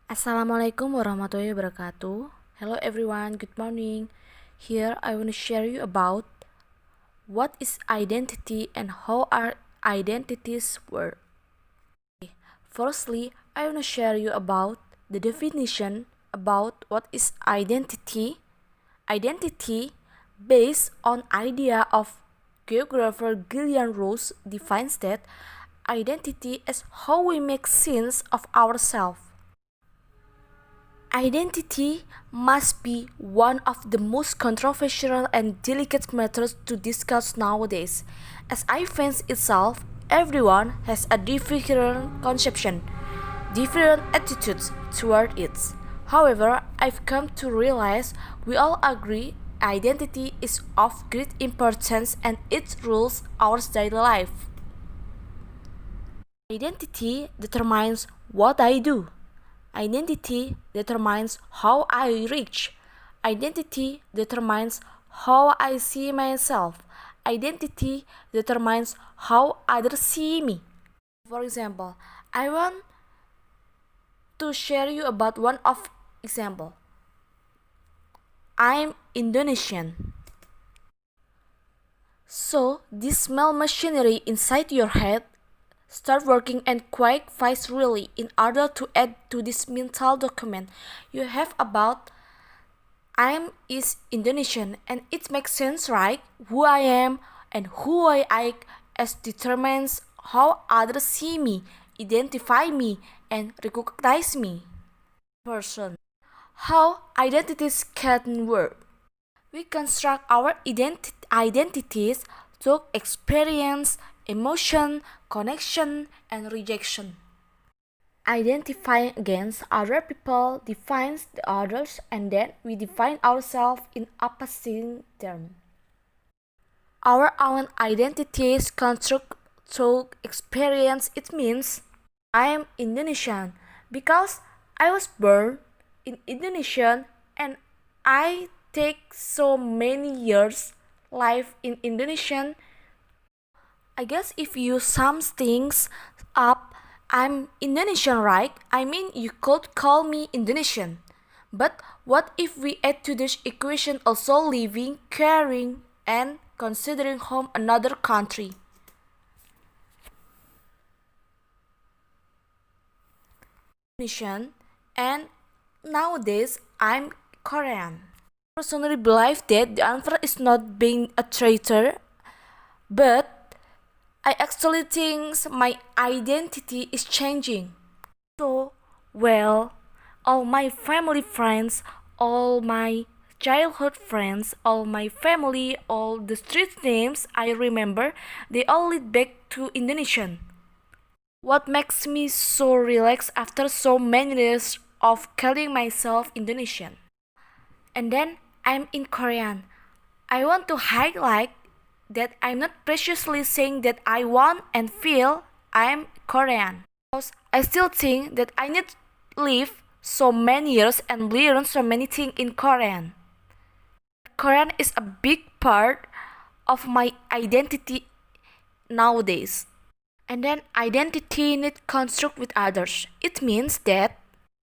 Assalamualaikum warahmatullahi wabarakatuh. Hello everyone, good morning. Here I want to share you about what is identity and how our identities work. Firstly, I want to share you about the definition about what is identity. Identity, based on idea of geographer Gillian Rose, defines that identity is how we make sense of ourselves. Identity must be one of the most controversial and delicate matters to discuss nowadays. As I finds itself, everyone has a different conception, different attitudes toward it. However, I've come to realize we all agree identity is of great importance and it rules our daily life. Identity determines what I do. Identity determines how I reach. Identity determines how I see myself. Identity determines how others see me. For example, I want to share you about one of example. I'm Indonesian. So this small machinery inside your head start working and quite viscerally in order to add to this mental document you have about I'm is Indonesian, and it makes sense, right? Who I am and who I act as determines how others see me, identify me, and recognize me. Person. How identities can work. We construct our identities through experience, emotion, connection, and rejection. Identifying against other people defines the others, and then we define ourselves in opposite terms. Our own identity is constructed through experience. It means I am Indonesian because I was born in Indonesia and I take so many years life in Indonesian. I guess if you sum things up, I'm Indonesian, right? I mean, you could call me Indonesian. But what if we add to this equation also living, caring, and considering home another country? Indonesian, and nowadays I'm Korean. I personally believe that the answer is not being a traitor, but I actually think my identity is changing. So, well, all my family friends, all my childhood friends, all my family, all the street names I remember, they all lead back to Indonesian. What makes me so relaxed after so many years of calling myself Indonesian? And then I'm in Korean. I want to highlight that I'm not preciously saying that I want and feel I'm Korean. Because I still think that I need to live so many years and learn so many things in Korean. Korean is a big part of my identity nowadays. And then identity need construct with others. It means that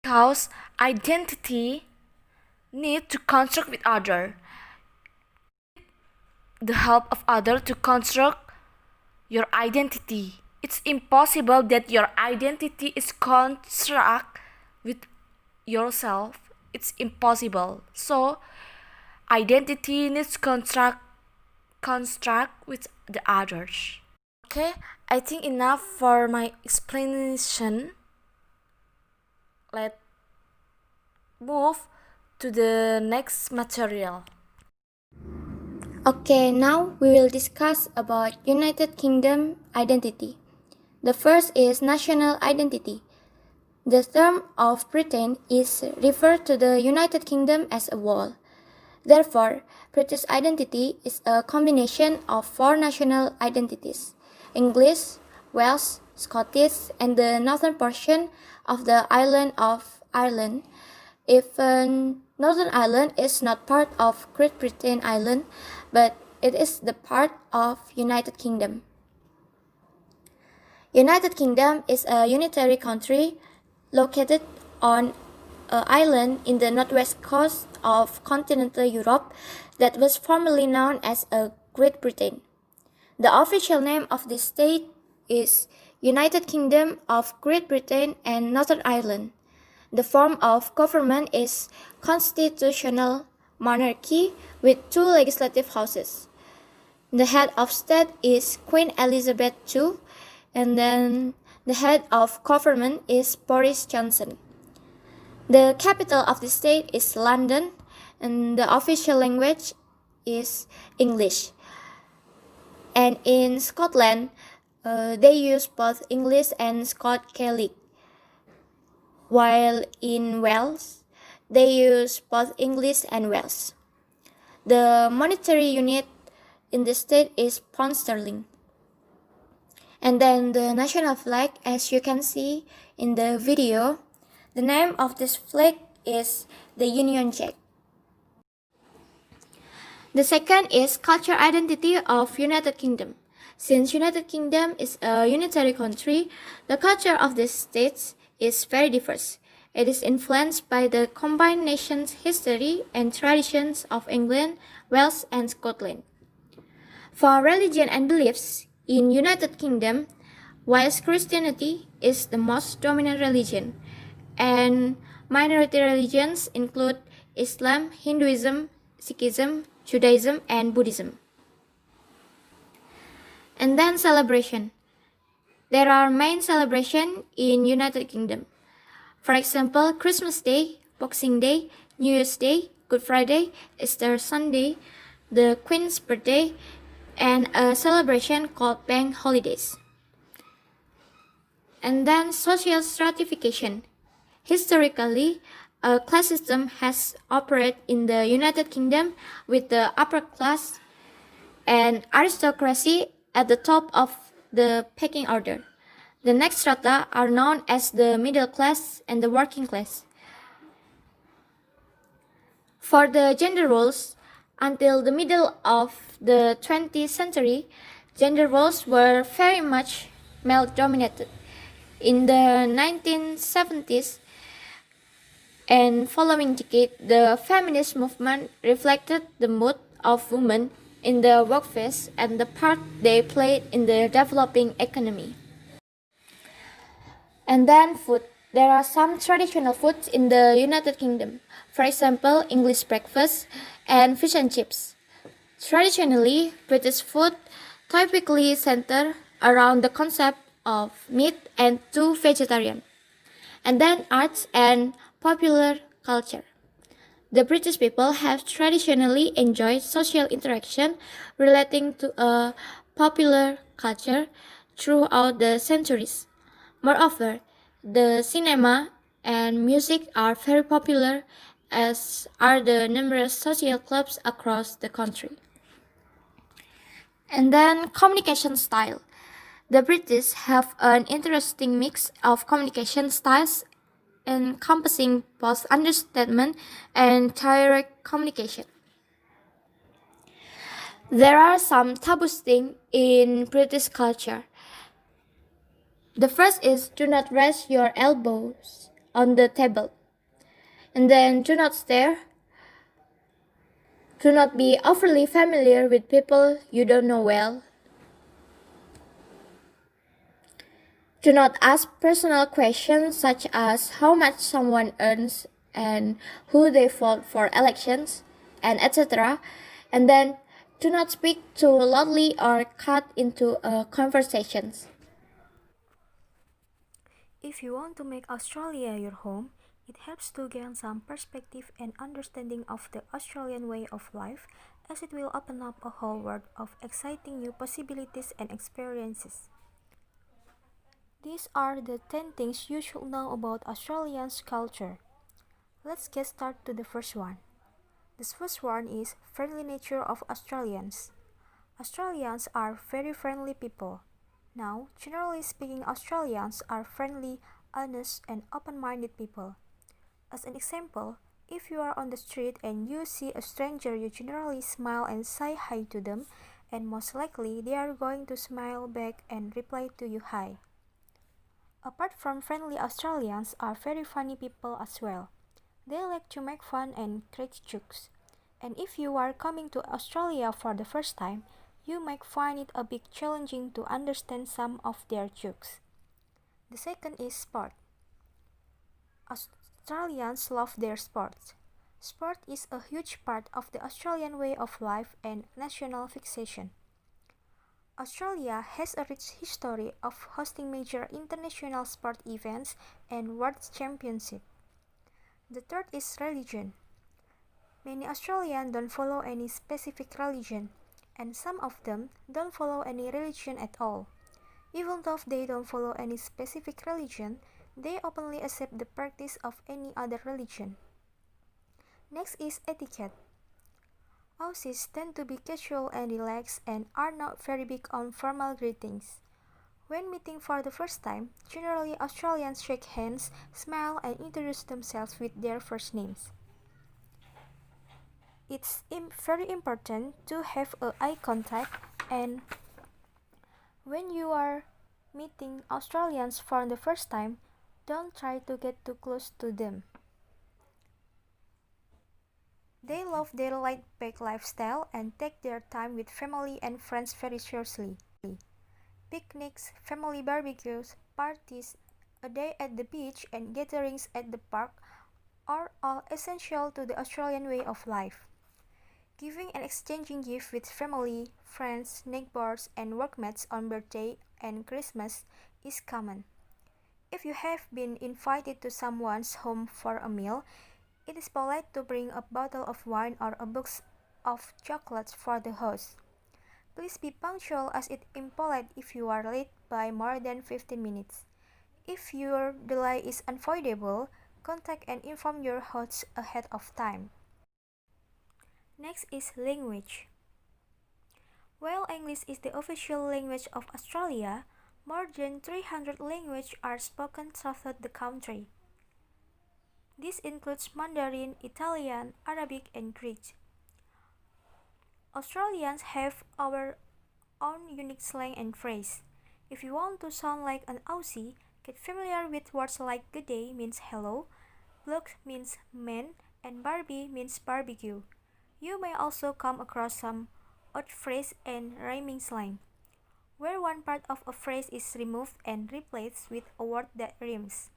because identity need to construct with other, the help of other to construct your identity. It's impossible that your identity is construct with yourself. It's impossible. So identity needs construct with the others. Okay, I think enough for my explanation. Let's move to the next material. Okay, now we will discuss about United Kingdom identity. The first is national identity. The term of Britain is referred to the United Kingdom as a whole. Therefore, British identity is a combination of four national identities: English, Welsh, Scottish, and the northern portion of the island of Ireland. Even Northern Ireland is not part of Great Britain Island, but it is the part of United Kingdom. United Kingdom is a unitary country located on an island in the northwest coast of continental Europe that was formerly known as Great Britain. The official name of this state is United Kingdom of Great Britain and Northern Ireland. The form of government is constitutional monarchy with two legislative houses. The head of state is Queen Elizabeth II, and then the head of government is Boris Johnson. The capital of the state is London, and the official language is English. And in Scotland, they use both English and Scots Gaelic, while in Wales, they use both English and Welsh. The monetary unit in the state is pound sterling. And then the national flag, as you can see in the video, the name of this flag is the Union Jack. The second is cultural identity of United Kingdom. Since United Kingdom is a unitary country, the culture of these states is very diverse. It is influenced by the combined nation's history and traditions of England, Wales, and Scotland. For religion and beliefs in United Kingdom, whilst Christianity is the most dominant religion, and minority religions include Islam, Hinduism, Sikhism, Judaism, and Buddhism. And then celebration. There are main celebrations in United Kingdom. For example, Christmas Day, Boxing Day, New Year's Day, Good Friday, Easter Sunday, the Queen's birthday, and a celebration called Bank Holidays. And then social stratification. Historically, a class system has operated in the United Kingdom with the upper class and aristocracy at the top of the pecking order. The next strata are known as the middle class and the working class. For the gender roles, until the middle of the 20th century, gender roles were very much male-dominated. In the 1970s and following decade, the feminist movement reflected the mood of women in the workforce and the part they played in the developing economy. And then food. There are some traditional foods in the United Kingdom. For example, English breakfast and fish and chips. Traditionally, British food typically centers around the concept of meat and two vegetarian. And then arts and popular culture. The British people have traditionally enjoyed social interaction relating to a popular culture throughout the centuries. Moreover, the cinema and music are very popular, as are the numerous social clubs across the country. And then communication style. The British have an interesting mix of communication styles encompassing both understatement and direct communication. There are some taboo things in British culture. The first is do not rest your elbows on the table. And then do not stare. Do not be overly familiar with people you don't know well. Do not ask personal questions such as how much someone earns and who they vote for elections, and etc. And then do not speak too loudly or cut into conversations. If you want to make Australia your home, it helps to gain some perspective and understanding of the Australian way of life, as it will open up a whole world of exciting new possibilities and experiences. These are the 10 things you should know about Australians' culture. Let's get started to the first one. This first one is friendly nature of Australians. Australians are very friendly people. Now, generally speaking, Australians are friendly, honest, and open-minded people. As an example, if you are on the street and you see a stranger, you generally smile and say hi to them, and most likely they are going to smile back and reply to you hi. Apart from friendly, Australians are very funny people as well. They like to make fun and crack jokes. And if you are coming to Australia for the first time, you might find it a bit challenging to understand some of their jokes. The second is sport. Australians love their sports. Sport is a huge part of the Australian way of life and national fixation. Australia has a rich history of hosting major international sport events and world championships. The third is religion. Many Australians don't follow any specific religion, and some of them don't follow any religion at all. Even though they don't follow any specific religion, they openly accept the practice of any other religion. Next is etiquette. Aussies tend to be casual and relaxed and are not very big on formal greetings. When meeting for the first time, generally Australians shake hands, smile, and introduce themselves with their first names. It's very important to have eye contact, and when you are meeting Australians for the first time, don't try to get too close to them. They love their laid-back lifestyle and take their time with family and friends very seriously. Picnics, family barbecues, parties, a day at the beach, and gatherings at the park are all essential to the Australian way of life. Giving and exchanging gifts with family, friends, neighbors, and workmates on birthday and Christmas is common. If you have been invited to someone's home for a meal, it is polite to bring a bottle of wine or a box of chocolates for the host. Please be punctual, as it is impolite if you are late by more than 15 minutes. If your delay is unavoidable, contact and inform your host ahead of time. Next is language. While English is the official language of Australia, more than 300 languages are spoken throughout the country. This includes Mandarin, Italian, Arabic, and Greek. Australians have our own unique slang and phrase. If you want to sound like an Aussie, get familiar with words like "good day" means hello, "bloke" means man, and "barbie" means barbecue. You may also come across some odd phrase and rhyming slang, where one part of a phrase is removed and replaced with a word that rhymes.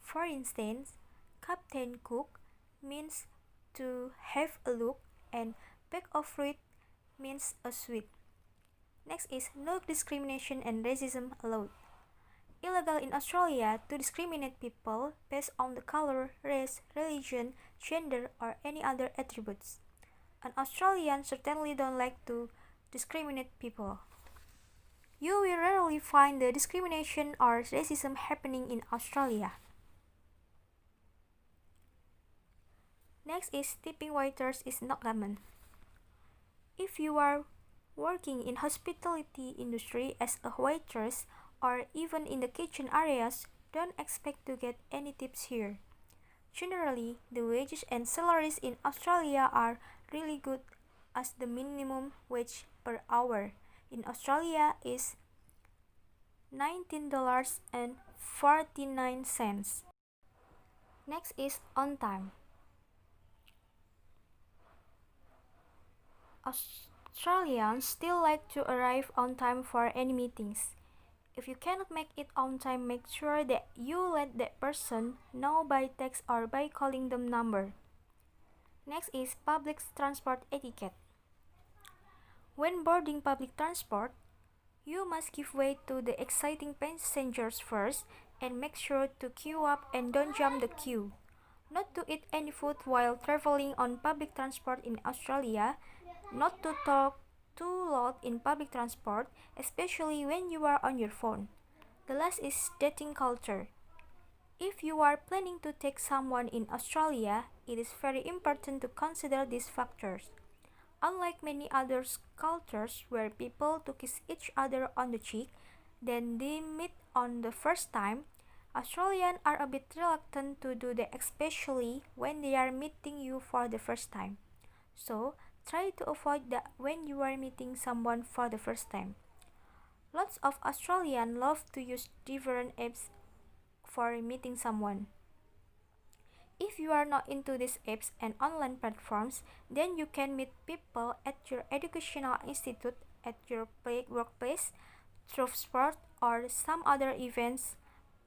For instance, Captain Cook means to have a look, and bag of fruit means a sweet. Next is no discrimination and racism allowed. Illegal in Australia to discriminate people based on the color, race, religion, gender, or any other attributes. An Australian certainly don't like to discriminate people. You will rarely find the discrimination or racism happening in Australia. Next is tipping waiters is not common. If you are working in hospitality industry as a waitress or even in the kitchen areas, don't expect to get any tips here. Generally, the wages and salaries in Australia are really good, as the minimum wage per hour in Australia is $19.49. Next is on time. Australians still like to arrive on time for any meetings. If you cannot make it on time, make sure that you let that person know by text or by calling them number. Next is public transport etiquette. When boarding public transport, you must give way to the exciting passengers first and make sure to queue up and don't jump the queue. Not to eat any food while traveling on public transport in Australia. Not to talk too loud in public transport, especially when you are on your phone. The last is dating culture. If you are planning to take someone in Australia, it is very important to consider these factors. Unlike many other cultures where people to kiss each other on the cheek, then they meet on the first time, Australians are a bit reluctant to do that, especially when they are meeting you for the first time. So, try to avoid that when you are meeting someone for the first time. Lots of Australians love to use different apps for meeting someone. If you you are not into these apps and online platforms, then you can meet people at your educational institute, at your workplace, through sport or some other events.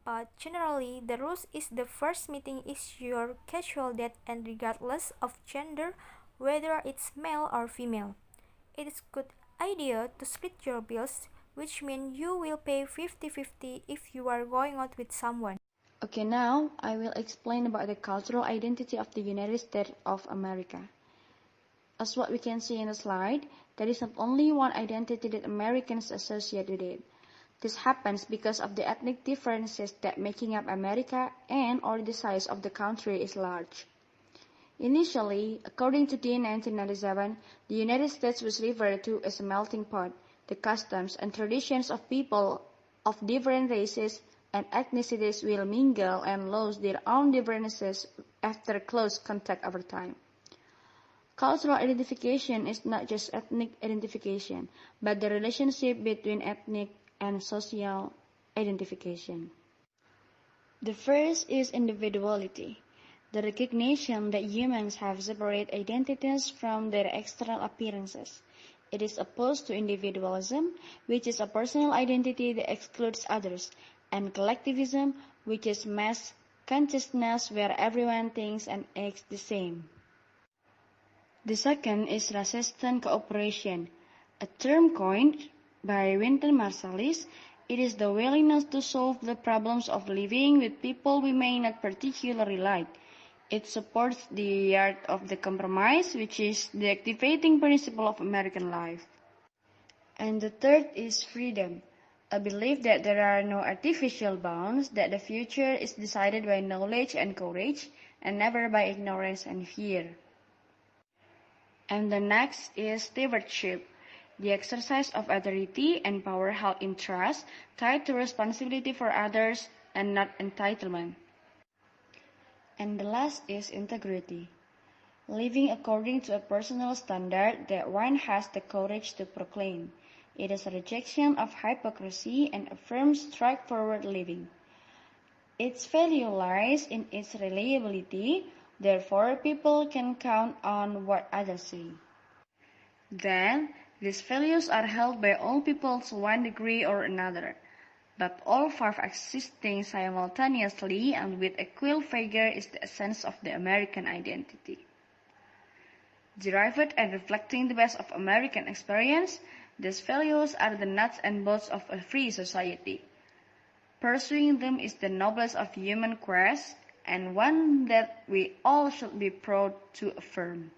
But generally, the rules is the first meeting is your casual date and regardless of gender, whether it's male or female. It is good idea to split your bills, which means you will pay 50-50 if you are going out with someone. Okay, now I will explain about the cultural identity of the United States of America. As what we can see in the slide, there is not only one identity that Americans associate with it. This happens because of the ethnic differences that making up America and or the size of the country is large. Initially, according to DIN 1997, the United States was referred to as a melting pot. The customs and traditions of people of different races and ethnicities will mingle and lose their own differences after close contact over time. Cultural identification is not just ethnic identification, but the relationship between ethnic and social identification. The first is individuality, the recognition that humans have separate identities from their external appearances. It is opposed to individualism, which is a personal identity that excludes others, and collectivism, which is mass consciousness where everyone thinks and acts the same. The second is resistant cooperation, a term coined by Wynton Marsalis. It is the willingness to solve the problems of living with people we may not particularly like. It supports the art of the compromise, which is the activating principle of American life. And the third is freedom, a belief that there are no artificial bounds, that the future is decided by knowledge and courage, and never by ignorance and fear. And the next is stewardship, the exercise of authority and power held in trust, tied to responsibility for others and not entitlement. And the last is integrity, living according to a personal standard that one has the courage to proclaim. It is a rejection of hypocrisy and affirms straightforward living. Its value lies in its reliability, therefore people can count on what others say. Then, these values are held by all people to one degree or another, but all five existing simultaneously and with equal vigor is the essence of the American identity. Derived and reflecting the best of American experience, these values are the nuts and bolts of a free society. Pursuing them is the noblest of human quest, and one that we all should be proud to affirm.